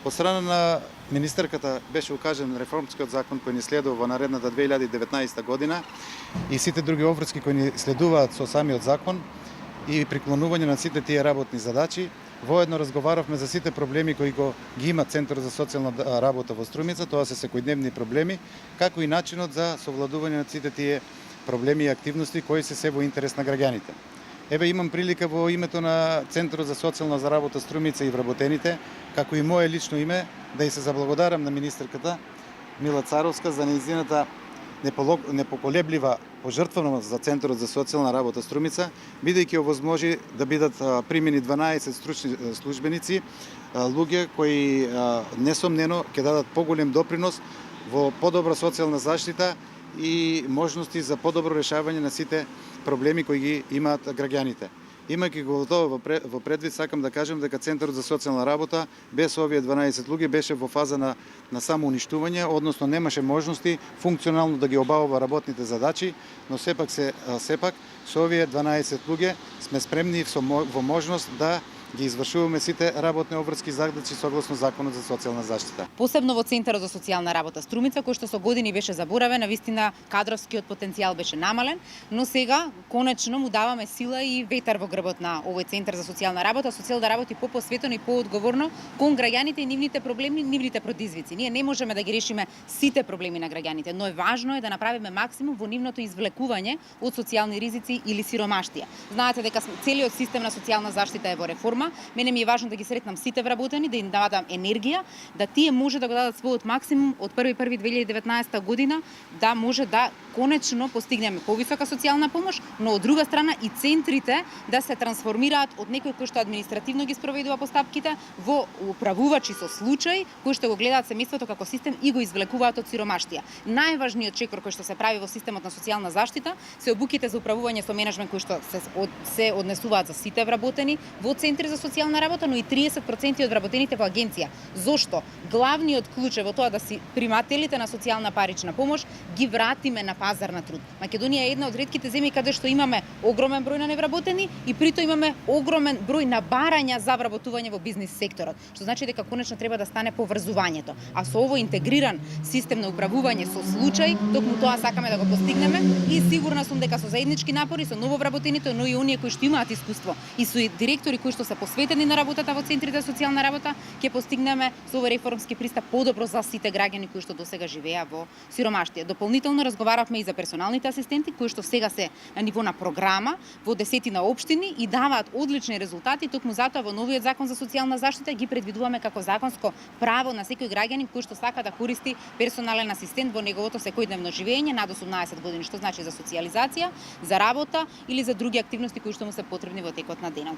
Од страна на министерката беше укажен реформскиот закон кој ни следува во наредната 2019 година и сите други обврски кои ни следуваат со самиот закон и приклонување на сите тие работни задачи. Воедно разговаравме за сите проблеми кои ги има Центарот за социјална работа во Струмица, тоа се секојдневни проблеми, како и начинот за совладување на сите тие проблеми и активности кои се во интерес на граѓаните. Еве имам прилика во името на Центарот за социјална работа Струмица и вработените, како и мое лично име, да и се заблагодарам на министерката Мила Царовска за нејзината непоколеблива пожртвуваност за Центарот за социјална работа Струмица, бидејќи овозможи да бидат примени 12 стручни службеници, луѓе кои несомнено ќе дадат поголем допринос во подобра социјална заштита и можности за подобро решавање на сите проблеми кои ги имаат граѓаните. Имајќи го тоа во предвид, сакам да кажем дека Центарот за социјална работа без овие 12 луѓе беше во фаза на само уништување, односно немаше можности функционално да ги обавува работните задачи, но сепак со овие 12 луѓе сме спремни во можност да ги извршуваме сите работни обврски задачи согласно Законот за социјална заштита. Посебно во Центарот за социјална работа Струмица, кој што со години беше заборавен, навистина кадровскиот потенцијал беше намален, но сега конечно му даваме сила и ветар во грбот на овој Центар за социјална работа со цел да работи посветено и поодговорно кон граѓаните и нивните проблеми, нивните предизвици. Ние не можеме да ги решиме сите проблеми на граѓаните, но важно е да направиме максимум во нивното извлекување од социјални ризици или сиромаштија. Знаете дека целиот систем на социјална заштита е во реформа. Мене ми е важно да ги сретнам сите вработени, да им дадам енергија, да тие може да го дадат својот максимум од 1.1.2019 година, да може да конечно постигнеме повисока социјална помош, но од друга страна и центрите да се трансформираат од некој кој што административно ги спроведува постапките во управувачи со случај, кои што го гледаат семејството како систем и го извлекуваат од сиромаштија. Најважниот чекор кој што се прави во системот на социјална заштита се обуките за управување со менеджмент кои што се однесуваат за сите вработени во центри за социјална работа, но и 30% од вработените во агенција. Зошто? Главниот клуч е во тоа да си примателите на социјална парична помош ги вратиме на пазар на труд. Македонија е една од ретките земји каде што имаме огромен број на невработени и прито имаме огромен број на барања за вработување во бизнис секторот, што значи дека конечно треба да стане поврзувањето. А со овој интегриран систем на управување со случај, токму тоа сакаме да го постигнеме и сигурна сум дека со заеднички напори, со нововработените, но и оние кои што имаат искуство и со директори кои што се посветени на работата во центрите за социјална работа, ќе постигнеме со овој реформски пристап подобро за сите граѓани кои што досега живеа во сиромаштија. Дополнително разговаравме и за персоналните асистенти кои што сега се на ниво на програма во 10 општини и даваат одлични резултати. Токму затоа во новиот закон за социјална заштита ги предвидуваме како законско право на секој граѓанин кој што сака да користи персонален асистент во неговото секојдневно живење над 18 години, што значи за социјализација, за работа или за други активности кои што му се потребни во текот на денот.